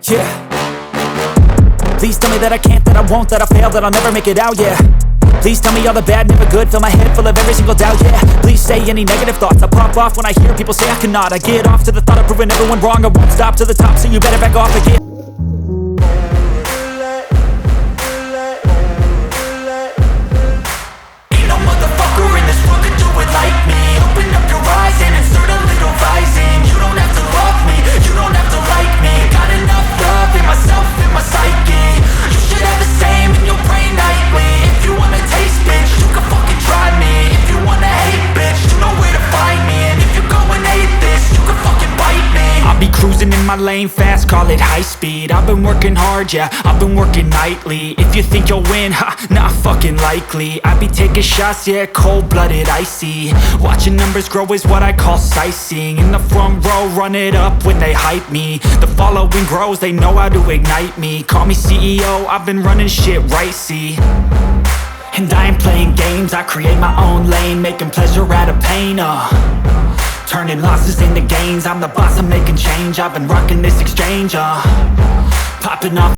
Yeah. Please tell me that I can't, that I won't, that I fail, that I'll never make it out, yeah. Please tell me all the bad, never good, fill my head full of every single doubt, yeah. Please say any negative thoughts, I pop off when I hear people say I cannot. I get off to the thought of proving everyone wrong, I won't stop to the top, so you better back off again. Ain't no motherfucker in this world could do it like me. Open up your eyes and insert a little rising. You don't have to love me, you don't have to like me. Got enough love in myself, in my psyche. You should have the same in your brain nightly. If you wanna taste, bitch, you can fucking try me. If you wanna hate, bitch, you know where to find me. And if you go and hate this, you can fucking bite me. I'll be cruising in my lane fast, call it high speed. I've been working hard, yeah, I've been working nightly. If you think you'll win, ha, not fucking likely. I be taking shots, yeah, cold-blooded, icy. Watching numbers grow is what I call sightseeing. In the front row, run it up when they hype me. The following grows, they know how to ignite me. Call me CEO, I've been running shit right, see. And I ain't playing games, I create my own lane. Making pleasure out of pain, turning losses into gains. I'm the boss, I'm making change. I've been rocking this exchange, popping off